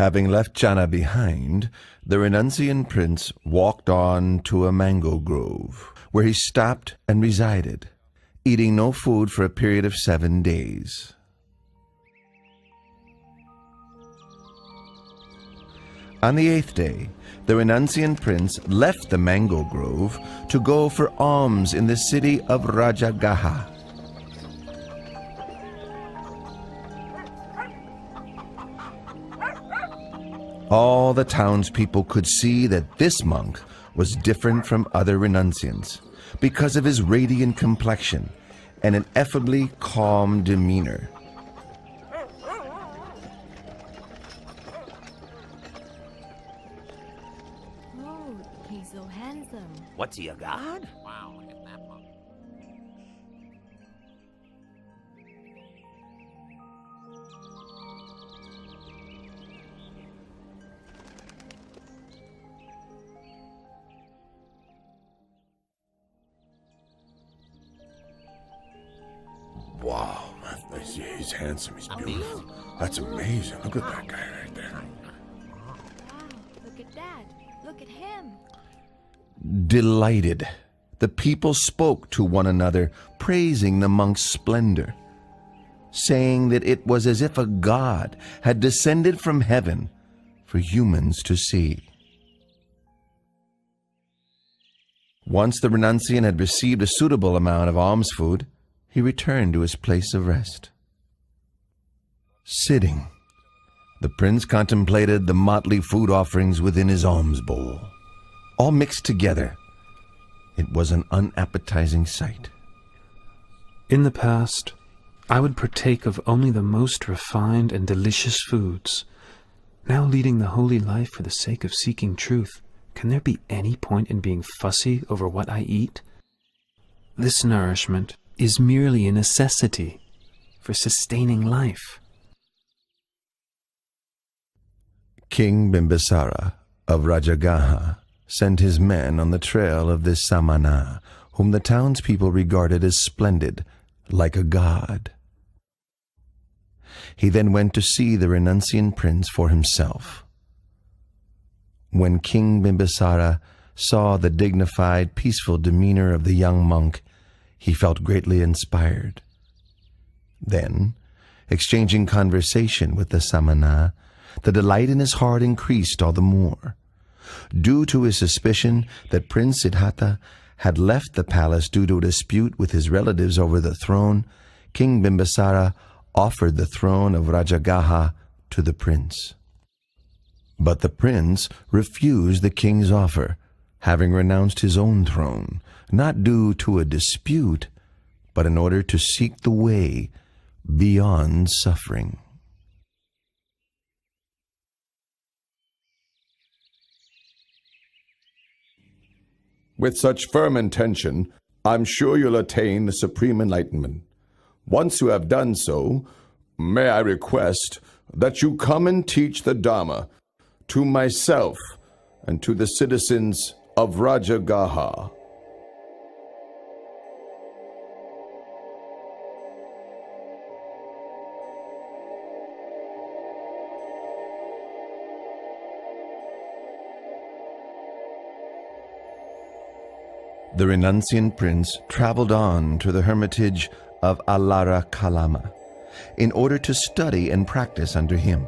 Having left Jana behind, the renunciant prince walked on to a mango grove, where he stopped and resided, eating no food for a period of 7 days. On the 8th day, the renunciant prince left the mango grove to go for alms in the city of Rajagaha. All the townspeople could see that this monk was different from other renunciants because of his radiant complexion and an ineffably calm demeanor. Oh, he's so handsome. What's he, a god? Wow, look at that monk. Wow, he's handsome, he's beautiful. That's amazing. Look at that guy right there. Wow, look at that. Look at him. Delighted, the people spoke to one another, praising the monk's splendor, saying that it was as if a god had descended from heaven for humans to see. Once the renunciant had received a suitable amount of alms food, he returned to his place of rest. Sitting, the prince contemplated the motley food offerings within his alms bowl, all mixed together. It was an unappetizing sight. In the past, I would partake of only the most refined and delicious foods. Now leading the holy life for the sake of seeking truth, can there be any point in being fussy over what I eat? This nourishment is merely a necessity for sustaining life. King Bimbisara of Rajagaha sent his men on the trail of this Samana, whom the townspeople regarded as splendid, like a god. He then went to see the renunciant prince for himself. When King Bimbisara saw the dignified, peaceful demeanor of the young monk, he felt greatly inspired. Then, exchanging conversation with the Samana, the delight in his heart increased all the more. Due to his suspicion that Prince Siddhartha had left the palace due to a dispute with his relatives over the throne, King Bimbisara offered the throne of Rajagaha to the prince. But the prince refused the king's offer, having renounced his own throne, not due to a dispute, but in order to seek the way beyond suffering. With such firm intention, I'm sure you'll attain the supreme enlightenment. Once you have done so, may I request that you come and teach the Dhamma to myself and to the citizens of Rajagaha. The renunciant prince traveled on to the hermitage of Alara Kalama in order to study and practice under him.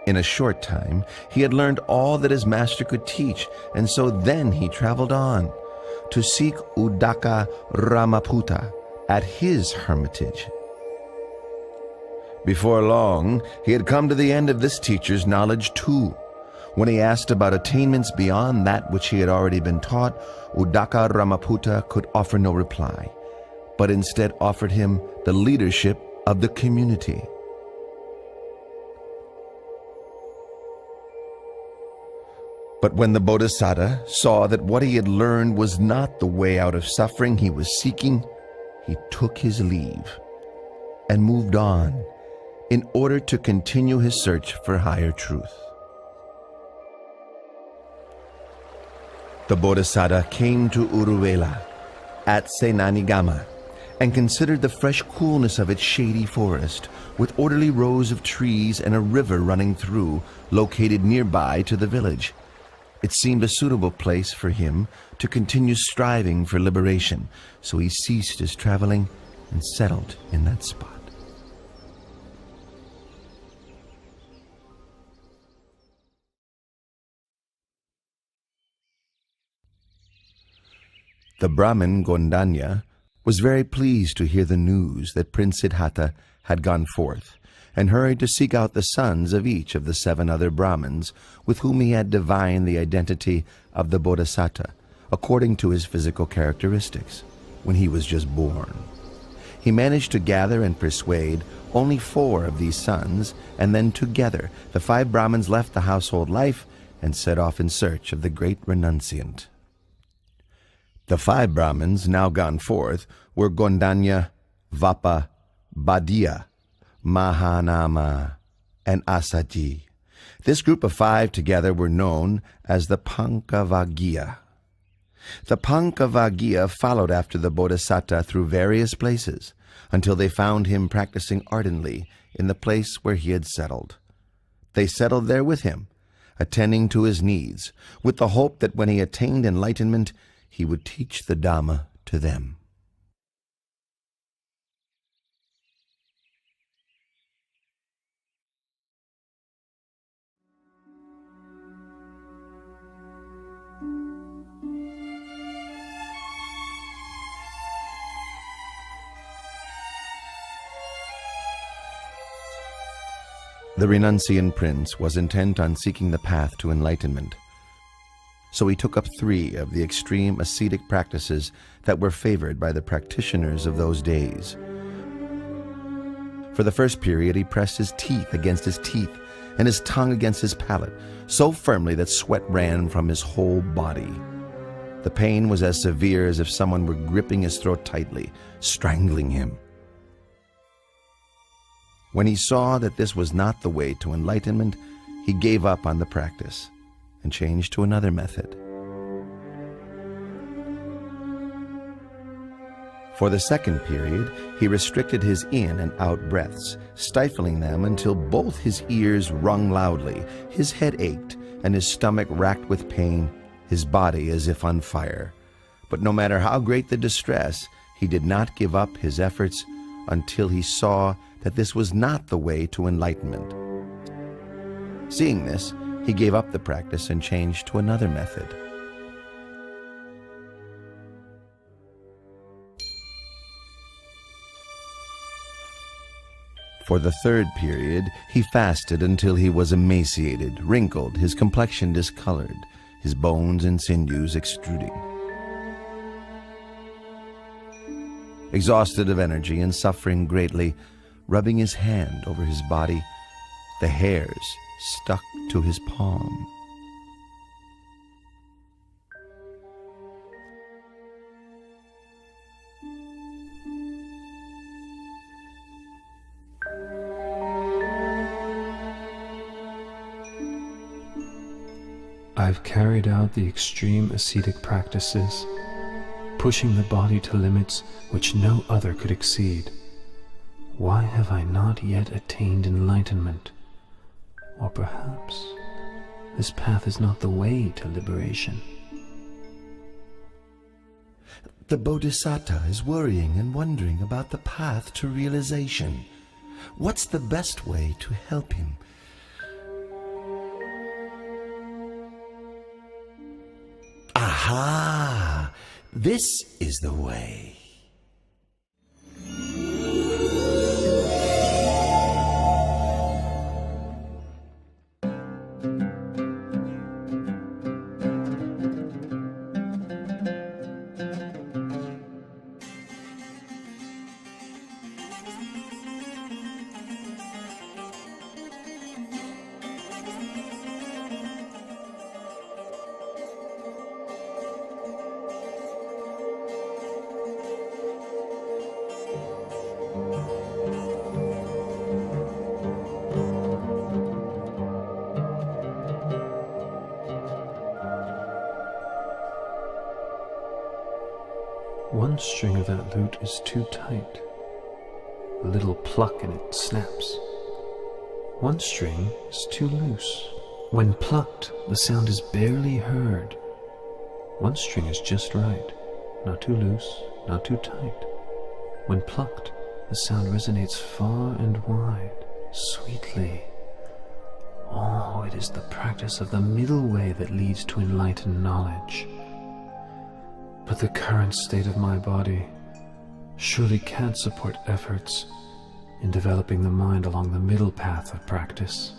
In a short time, he had learned all that his master could teach, and so then he traveled on to seek Udaka Ramaputta at his hermitage. Before long, he had come to the end of this teacher's knowledge too. When he asked about attainments beyond that which he had already been taught, Udaka Ramaputta could offer no reply, but instead offered him the leadership of the community. But when the Bodhisattva saw that what he had learned was not the way out of suffering he was seeking, he took his leave and moved on in order to continue his search for higher truth. The Bodhisattva came to Uruvela at Senanigama and considered the fresh coolness of its shady forest, with orderly rows of trees and a river running through, located nearby to the village. It seemed a suitable place for him to continue striving for liberation, so he ceased his traveling and settled in that spot. The Brahmin Gondanya was very pleased to hear the news that Prince Siddhartha had gone forth, and hurried to seek out the sons of each of the 7 other Brahmins with whom he had divined the identity of the Bodhisattva according to his physical characteristics when he was just born. He managed to gather and persuade only 4 of these sons, and then together the 5 Brahmins left the household life and set off in search of the great renunciant. The 5 Brahmins now gone forth were Gondanya, Vapa, Badiya, Mahanama, and Asaji. This group of 5 together were known as the Pankavaggiya. The Pankavaggiya followed after the Bodhisattva through various places until they found him practicing ardently in the place where he had settled. They settled there with him, attending to his needs, with the hope that when he attained enlightenment, he would teach the Dhamma to them. The renunciant prince was intent on seeking the path to enlightenment. So he took up 3 of the extreme ascetic practices that were favored by the practitioners of those days. For the first period, he pressed his teeth against his teeth and his tongue against his palate, so firmly that sweat ran from his whole body. The pain was as severe as if someone were gripping his throat tightly, strangling him. When he saw that this was not the way to enlightenment, he gave up on the practice and changed to another method. For the second period, he restricted his in and out breaths, stifling them until both his ears rung loudly, his head ached, and his stomach racked with pain, his body as if on fire. But no matter how great the distress, he did not give up his efforts until he saw that this was not the way to enlightenment. Seeing this, he gave up the practice and changed to another method. For the third period, he fasted until he was emaciated, wrinkled, his complexion discolored, his bones and sinews extruding. Exhausted of energy and suffering greatly, rubbing his hand over his body, the hairs stuck to his palm. I've carried out the extreme ascetic practices, pushing the body to limits which no other could exceed. Why have I not yet attained enlightenment? Or perhaps this path is not the way to liberation. The Bodhisattva is worrying and wondering about the path to realization. What's the best way to help him? Aha! This is the way. One string of that lute is too tight. A little pluck and it snaps. One string is too loose. When plucked, the sound is barely heard. One string is just right, not too loose, not too tight. When plucked, the sound resonates far and wide, sweetly. Oh, it is the practice of the middle way that leads to enlightened knowledge. But the current state of my body surely can't support efforts in developing the mind along the middle path of practice.